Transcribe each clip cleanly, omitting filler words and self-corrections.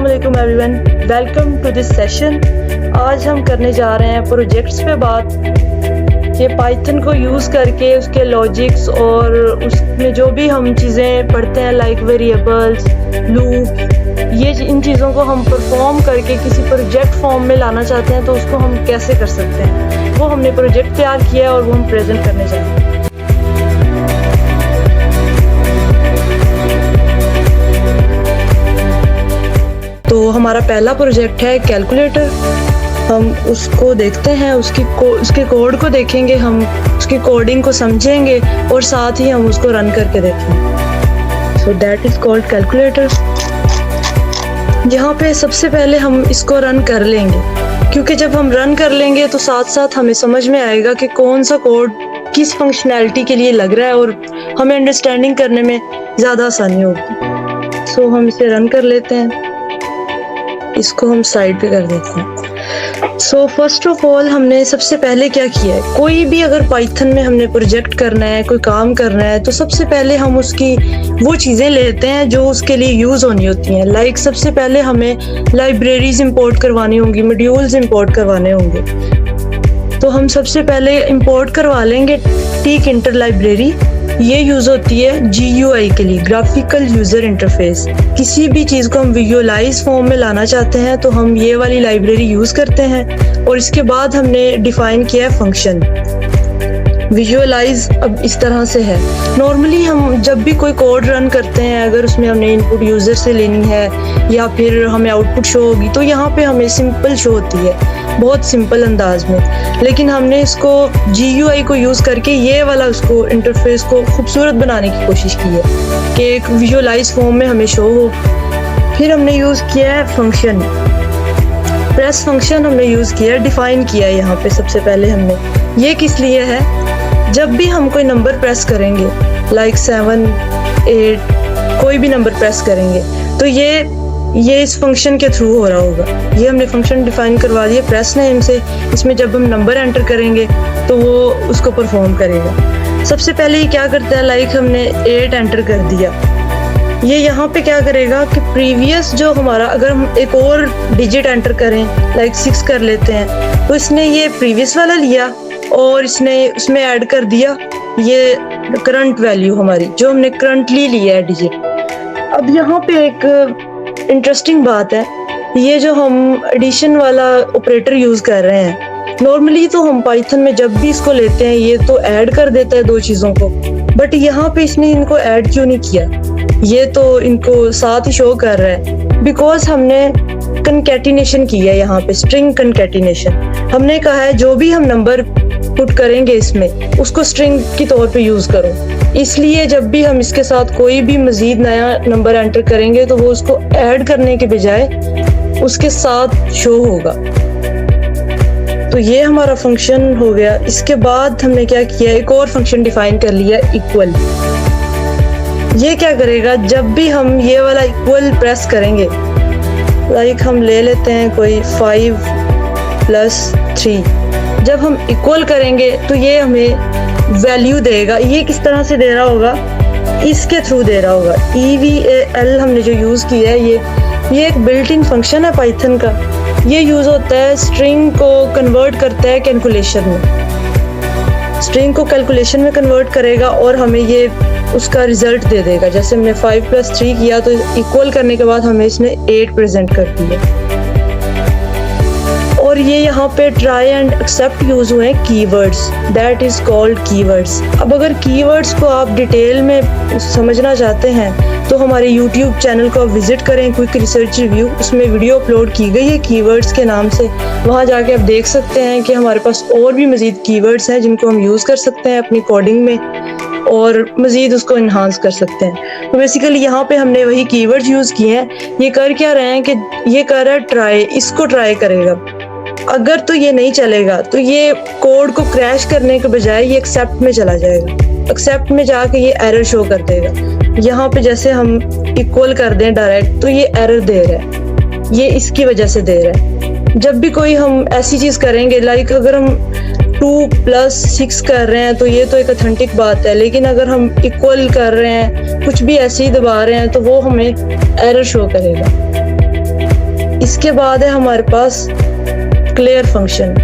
अस्सलामुअलैकुम everyone, welcome to this session. आज हम करने जा रहे हैं प्रोजेक्ट्स पे बात कि पाइथन को यूज़ करके उसके लॉजिक्स और उसमें जो भी हम चीज़ें पढ़ते हैं लाइक वेरिएबल्स, लूप, ये इन चीज़ों को हम परफॉर्म करके किसी प्रोजेक्ट फॉर्म में लाना चाहते हैं तो उसको हम कैसे कर सकते हैं। वो हमने प्रोजेक्ट तैयार किया है और वो हम प्रेजेंट करने जा रहे हैं। तो हमारा पहला प्रोजेक्ट है कैलकुलेटर। हम उसको देखते हैं, उसके कोड को देखेंगे, हम उसकी कोडिंग को समझेंगे और साथ ही हम उसको रन करके देखेंगे। So that is called calculator. यहाँ पे सबसे पहले हम इसको रन कर लेंगे, क्योंकि जब हम रन कर लेंगे तो साथ साथ हमें समझ में आएगा कि कौन सा कोड किस फंक्शनैलिटी के लिए लग रहा है और हमें अंडरस्टैंडिंग करने में ज़्यादा आसानी होगी। सो हम इसे रन कर लेते हैं, इसको हम साइड पे कर देते हैं। सो फर्स्ट ऑफ ऑल हमने सबसे पहले क्या किया है, कोई भी अगर पाइथन में हमने प्रोजेक्ट करना है, कोई काम करना है, तो सबसे पहले हम उसकी वो चीज़ें लेते हैं जो उसके लिए यूज़ होनी होती हैं। लाइक सबसे पहले हमें लाइब्रेरीज इंपोर्ट करवानी होंगी, मॉड्यूल्स इंपोर्ट करवाने होंगे। तो हम सबसे पहले इंपोर्ट करवा लेंगे tkinter लाइब्रेरी। ये यूज़ होती है GUI के लिए, ग्राफिकल यूज़र इंटरफेस। किसी भी चीज़ को हम विजुअलाइज फॉर्म में लाना चाहते हैं तो हम ये वाली लाइब्रेरी यूज़ करते हैं। और इसके बाद हमने डिफ़ाइन किया है फंक्शन। विजुअलाइज अब इस तरह से है, नॉर्मली हम जब भी कोई कोड रन करते हैं, अगर उसमें हमने इनपुट यूज़र से लेनी है या फिर हमें आउटपुट शो होगी, तो यहाँ पे हमें सिंपल शो होती है, बहुत सिंपल अंदाज में। लेकिन हमने इसको GUI को यूज़ करके ये वाला उसको इंटरफेस को खूबसूरत बनाने की कोशिश की है कि एक विजुअलाइज फॉर्म में हमें शो हो। फिर हमने यूज़ किया है फंक्शन, प्रेस फंक्शन हमने यूज़ किया है, डिफ़ाइन किया है यहाँ पे सबसे पहले हमने। ये किस लिए है, जब भी हम कोई नंबर प्रेस करेंगे लाइक 7, 8, कोई भी नंबर प्रेस करेंगे तो ये इस फंक्शन के थ्रू हो रहा होगा। ये हमने फंक्शन डिफाइन करवा दिया प्रेस नेम से। इसमें जब हम नंबर एंटर करेंगे तो वो उसको परफॉर्म करेगा। सबसे पहले ये क्या करता है, लाइक हमने 8 एंटर कर दिया, ये यहाँ पे क्या करेगा कि प्रीवियस जो हमारा, अगर हम एक और डिजिट एंटर करें लाइक 6 कर लेते हैं, तो इसने ये प्रीवियस वाला लिया और इसने उसमें ऐड कर दिया ये करंट वैल्यू हमारी, जो हमने करंटली लिया है डिजिट। अब यहाँ पे एक इंटरेस्टिंग बात है, ये जो हम एडिशन वाला ऑपरेटर यूज़ कर रहे हैं, नॉर्मली तो हम पाइथन में जब भी इसको लेते हैं ये तो ऐड कर देता है दो चीज़ों को, बट यहाँ पे इसने इनको ऐड क्यों नहीं किया, ये तो इनको साथ ही शो कर रहा है। बिकॉज हमने कंकैटिनेशन किया है यहाँ पे, स्ट्रिंग कंकैटिनेशन। हमने कहा है जो भी हम नंबर पुट करेंगे इसमें, उसको स्ट्रिंग की तौर पे यूज़ करो। इसलिए जब भी हम इसके साथ कोई भी मज़ीद नया नंबर एंटर करेंगे तो वो उसको ऐड करने के बजाय उसके साथ शो होगा। तो ये हमारा फंक्शन हो गया। इसके बाद हमने क्या किया, एक और फंक्शन डिफाइन कर लिया, इक्वल। ये क्या करेगा, जब भी हम ये वाला इक्वल प्रेस करेंगे, लाइक हम ले लेते हैं कोई 5 + 3, जब हम इक्वल करेंगे तो ये हमें वैल्यू देगा। ये किस तरह से दे रहा होगा, इसके थ्रू दे रहा होगा। EVAL हमने जो यूज़ किया है, ये एक बिल्ट इन फंक्शन है पाइथन का। ये यूज़ होता है, स्ट्रिंग को कन्वर्ट करता है कैलकुलेशन में, स्ट्रिंग को कैलकुलेशन में कन्वर्ट करेगा और हमें ये उसका रिजल्ट दे देगा। जैसे हमने 5 + 3 किया तो इक्वल करने के बाद हमें इसने 8 प्रेजेंट कर दिया। और ये यहाँ पे ट्राई एंड एक्सेप्ट यूज़ हुए हैं keywords, that is called keywords. अब अगर कीवर्ड्स को आप डिटेल में समझना चाहते हैं तो हमारे YouTube चैनल को आप विज़िट करें, क्विक रिसर्च रिव्यू, उसमें वीडियो अपलोड की गई है कीवर्ड्स के नाम से। वहाँ जाके आप देख सकते हैं कि हमारे पास और भी मज़ीद कीवर्ड्स हैं जिनको हम यूज़ कर सकते हैं अपनी कोडिंग में और मज़ीद उसको इन्हांस कर सकते हैं। तो बेसिकली यहाँ पे हमने वही कीवर्ड्स यूज़ किए हैं। ये कर क्या रहे हैं कि ये कर रहा है ट्राई, इसको ट्राई करेगा। अगर तो ये नहीं चलेगा तो ये कोड को क्रैश करने के बजाय ये एक्सेप्ट में चला जाएगा। एक्सेप्ट में जाके ये एरर शो कर देगा। यहाँ पे जैसे हम इक्वल कर दें डायरेक्ट तो ये एरर दे रहा है, ये इसकी वजह से दे रहा है। जब भी कोई हम ऐसी चीज़ करेंगे, लाइक अगर हम 2 + 6 कर रहे हैं तो ये तो एक ऑथेंटिक बात है, लेकिन अगर हम इक्वल कर रहे हैं, कुछ भी ऐसे ही दबा रहे हैं, तो वो हमें एरर शो करेगा। इसके बाद है हमारे पास क्लियर फंक्शन।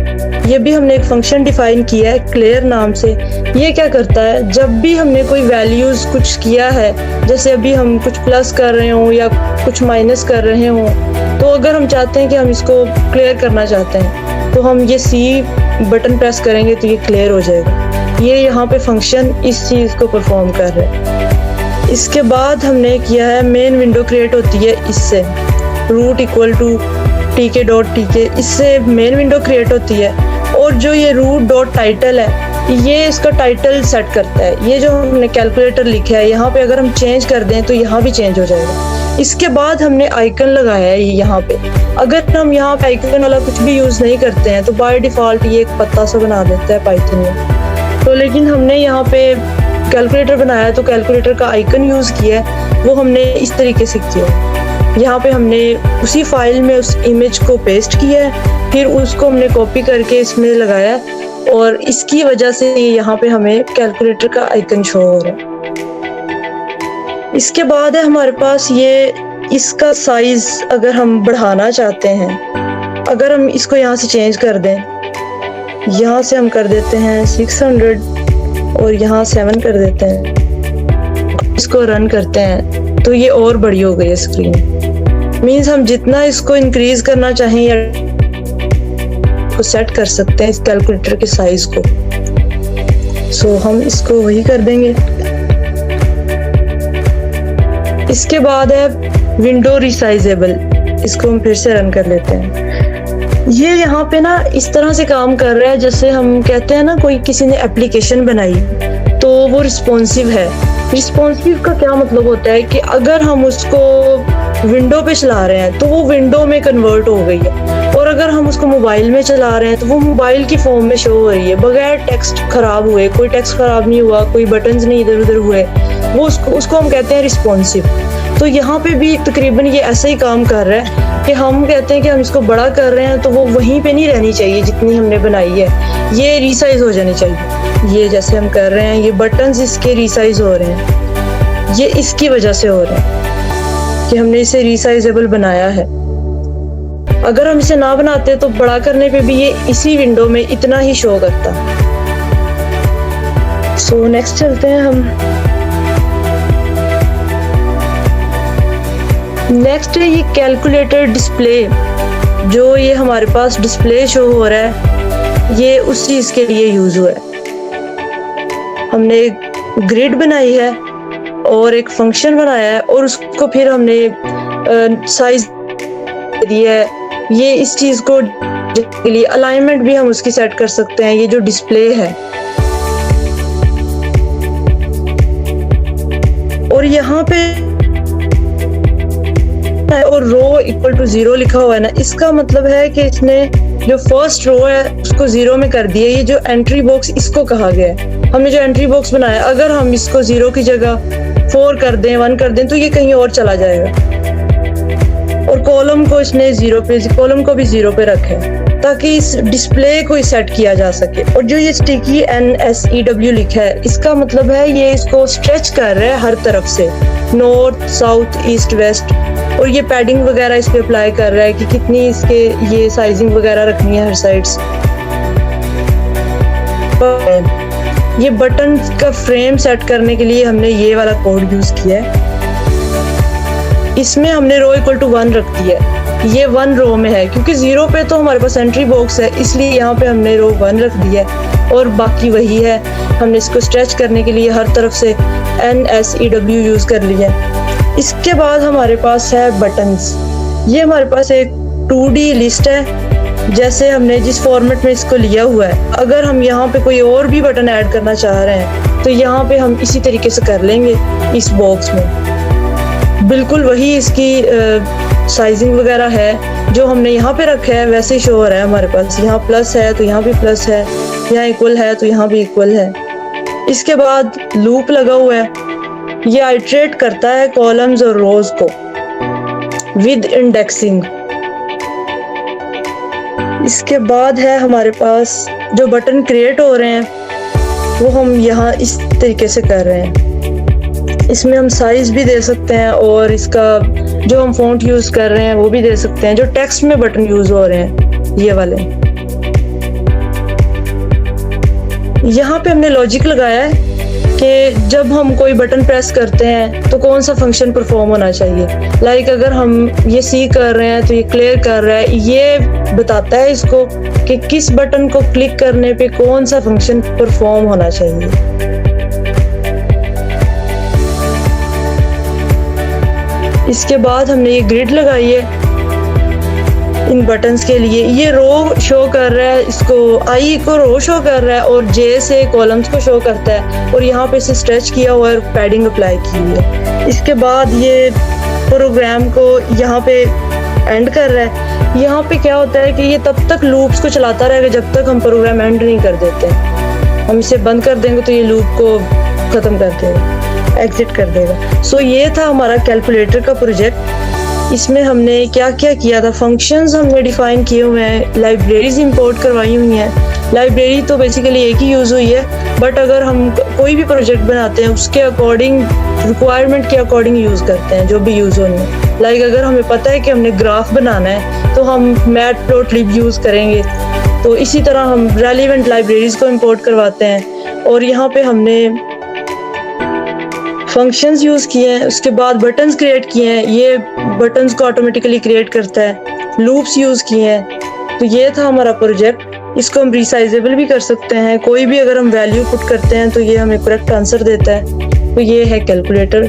ये भी हमने एक फंक्शन डिफाइन किया है क्लियर नाम से। ये क्या करता है, जब भी हमने कोई वैल्यूज़ कुछ किया है, जैसे अभी हम कुछ प्लस कर रहे हों या कुछ माइनस कर रहे हों, तो अगर हम चाहते हैं कि हम इसको क्लियर करना चाहते हैं तो हम ये सी बटन प्रेस करेंगे तो ये क्लियर हो जाएगा। ये यहाँ पे फंक्शन इस चीज़ को परफॉर्म कर रहा है। इसके बाद हमने किया है मेन विंडो क्रिएट होती है इससे, रूट इक्वल टू tk.tk, इससे मेन विंडो क्रिएट होती है। और जो ये रूट डॉट टाइटल है, ये इसका टाइटल सेट करता है। ये जो हमने कैलकुलेटर लिखा है यहाँ पे अगर हम चेंज कर दें तो यहाँ भी चेंज हो जाएगा। इसके बाद हमने आइकन लगाया है यहाँ पे। अगर हम यहाँ पे आइकन वाला कुछ भी यूज़ नहीं करते हैं तो बाय डिफ़ॉल्ट ये एक पत्ता सा बना देता है पाइथन में। तो लेकिन हमने यहाँ पे कैलकुलेटर बनाया है तो कैलकुलेटर का आइकन यूज़ किया है, वो हमने इस तरीके से किया है। यहाँ पे हमने उसी फाइल में उस इमेज को पेस्ट किया है, फिर उसको हमने कॉपी करके इसमें लगाया और इसकी वजह से यहाँ पे हमें कैलकुलेटर का आइकन शो हो रहा है। इसके बाद है हमारे पास ये इसका साइज अगर हम बढ़ाना चाहते हैं, अगर हम इसको यहाँ से चेंज कर दें, यहाँ से हम कर देते हैं 600 और यहाँ 7 कर देते हैं, इसको रन करते हैं तो ये और बड़ी हो गई है स्क्रीन। मीन्स हम जितना इसको इंक्रीज करना चाहें या को सेट कर सकते हैं इस कैलकुलेटर के साइज को। सो हम इसको वही कर देंगे। इसके बाद है विंडो रिसाइजेबल, इसको हम फिर से रन कर लेते हैं। ये यहाँ पे ना इस तरह से काम कर रहा है जैसे हम कहते हैं ना कोई किसी ने एप्लीकेशन बनाई तो वो रिस्पॉन्सिव है। रिस्पॉन्सिव का क्या मतलब होता है कि अगर हम उसको विंडो पे चला रहे हैं तो वो विंडो में कन्वर्ट हो गई है, और अगर हम उसको मोबाइल में चला रहे हैं तो वो मोबाइल की फॉर्म में शो हो रही है बगैर टेक्स्ट खराब हुए। कोई टेक्स्ट खराब नहीं हुआ, कोई बटन्स नहीं इधर उधर हुए, वो उसको हम कहते हैं रिस्पॉन्सिव। तो यहाँ पे भी तकरीबन ये ऐसा ही काम कर रहा है कि हम कहते हैं कि हम इसको बड़ा कर रहे हैं तो वो वहीं पे नहीं रहनी चाहिए जितनी हमने बनाई है, ये रीसाइज हो जानी चाहिए। ये जैसे हम कर रहे हैं, ये बटन्स इसके रीसाइज हो रहे हैं, ये इसकी वजह से हो रहे हैं कि हमने इसे रीसाइजेबल बनाया है। अगर हम इसे ना बनाते तो बड़ा करने पे भी ये इसी विंडो में इतना ही शो करता। सो नेक्स्ट चलते हैं हम। नेक्स्ट है ये कैलकुलेटर डिस्प्ले, जो ये हमारे पास डिस्प्ले शो हो रहा है, ये उस चीज के लिए यूज हुआ है। हमने एक ग्रिड बनाई है और एक फंक्शन बनाया है और उसको फिर हमने साइज दिया है। ये इस चीज को के लिए अलाइनमेंट भी हम उसकी सेट कर सकते हैं। ये जो डिस्प्ले है और यहाँ पे और रो इक्वल टू 0 लिखा हुआ है ना, इसका मतलब है कि इसने जो फर्स्ट रो है उसको 0 में कर दिया। ये जो एंट्री बॉक्स इसको कहा गया है। हमने जो एंट्री बॉक्स बनाया, अगर हम इसको 0 की जगह 4 कर दें, 1 कर दें तो ये कहीं और चला जाएगा। और कॉलम को इसने 0 पे, कॉलम को भी 0 पे रखा है ताकि इस डिस्प्ले को सेट किया जा सके। और जो ये स्टिकी NSEW लिखा है, इसका मतलब है ये इसको स्ट्रेच कर रहा है हर तरफ से, नॉर्थ साउथ ईस्ट वेस्ट। और ये पैडिंग वगैरह इस पे अप्लाई कर रहा है कि कितनी इसके ये साइजिंग वगैरह रखनी है हर साइड्स। ये बटन का फ्रेम सेट करने के लिए हमने ये वाला कोड यूज किया है। इसमें हमने रो इक्वल टू 1 रख दिया है। ये 1 रो में है क्योंकि 0 पे तो हमारे पास एंट्री बॉक्स है, इसलिए यहाँ पे हमने रो 1 रख दिया है और बाकी वही है। हमने इसको स्ट्रेच करने के लिए हर तरफ से NSEW यूज कर लिया है। इसके बाद हमारे पास है बटन्स। ये हमारे पास एक 2D लिस्ट है, जैसे हमने जिस फॉर्मेट में इसको लिया हुआ है। अगर हम यहाँ पे कोई और भी बटन ऐड करना चाह रहे हैं तो यहाँ पे हम इसी तरीके से कर लेंगे। इस बॉक्स में बिल्कुल वही इसकी साइजिंग वगैरह है जो हमने यहाँ पे रखा है, वैसे ही शो हो रहा है हमारे पास। यहाँ प्लस है तो यहाँ भी प्लस है, यहाँ इक्वल है तो यहाँ भी इक्वल है। इसके बाद लूप लगा हुआ है, ये आइटरेट करता है कॉलम्स और रोज को विद इंडेक्सिंग। इसके बाद है हमारे पास जो बटन क्रिएट हो रहे हैं वो हम यहाँ इस तरीके से कर रहे हैं। इसमें हम साइज भी दे सकते हैं और इसका जो हम फ़ॉन्ट यूज़ कर रहे हैं वो भी दे सकते हैं। जो टेक्स्ट में बटन यूज़ हो रहे हैं ये वाले, यहाँ पे हमने लॉजिक लगाया है कि जब हम कोई बटन प्रेस करते हैं तो कौन सा फंक्शन परफॉर्म होना चाहिए। लाइक अगर हम ये सी कर रहे हैं तो ये क्लियर कर रहा है, ये बताता है इसको कि किस बटन को क्लिक करने पे कौन सा फंक्शन परफॉर्म होना चाहिए। इसके बाद हमने ये ग्रिड लगाई है इन बटन्स के लिए। ये रो शो कर रहा है, इसको आई को रो शो कर रहा है और जे से कॉलम्स को शो करता है, और यहाँ पे इसे स्ट्रेच किया हुआ है और पैडिंग अप्लाई की हुई है। इसके बाद ये प्रोग्राम को यहाँ पे एंड कर रहा है। यहाँ पे क्या होता है कि ये तब तक लूप्स को चलाता रहेगा जब तक हम प्रोग्राम एंड नहीं कर देते। हम इसे बंद कर देंगे तो ये लूप को ख़त्म कर देगा, एग्जिट कर देगा। सो ये था हमारा कैलकुलेटर का प्रोजेक्ट। इसमें हमने क्या क्या किया था, फंक्शंस हमने डिफाइन किए हुए हैं, लाइब्रेरीज इंपोर्ट करवाई हुई हैं। लाइब्रेरी तो बेसिकली एक ही यूज़ हुई है, बट अगर हम कोई भी प्रोजेक्ट बनाते हैं उसके अकॉर्डिंग, रिक्वायरमेंट के अकॉर्डिंग यूज़ करते हैं जो भी यूज़ होने। लाइक अगर हमें पता है कि हमने ग्राफ बनाना है तो हम मैटप्लॉटलिब यूज़ करेंगे। तो इसी तरह हम रेलिवेंट लाइब्रेरीज को इंपोर्ट करवाते हैं। और यहाँ पे हमने फंक्शंस यूज़ किए हैं, उसके बाद बटन्स क्रिएट किए हैं, ये बटन्स को ऑटोमेटिकली क्रिएट करता है। लूप्स यूज़ किए हैं। तो ये था हमारा प्रोजेक्ट। इसको हम रिसाइजेबल भी कर सकते हैं, कोई भी अगर हम वैल्यू पुट करते हैं तो ये हमें करेक्ट आंसर देता है। तो ये है calculator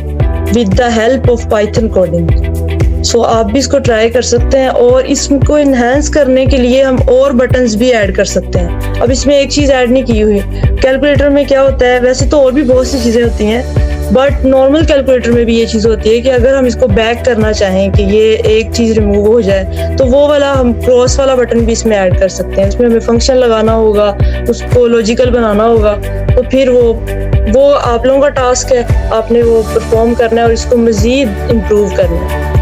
with the help of Python coding. So आप भी इसको ट्राई कर सकते हैं, और इसको इन्हेंस करने के लिए हम और बटन्स भी ऐड कर सकते हैं। अब इसमें एक चीज़ ऐड नहीं की हुई, कैलकुलेटर में क्या होता है, वैसे तो और भी बहुत सी चीज़ें होती हैं, बट नॉर्मल कैलकुलेटर में भी ये चीज़ होती है कि अगर हम इसको बैक करना चाहें कि ये एक चीज़ रिमूव हो जाए तो वो वाला हम क्रॉस वाला बटन भी इसमें ऐड कर सकते हैं। इसमें हमें फंक्शन लगाना होगा, उसको लॉजिकल बनाना होगा, तो फिर वो आप लोगों का टास्क है, आपने वो परफॉर्म करना है और इसको मज़ीद इम्प्रूव करना है।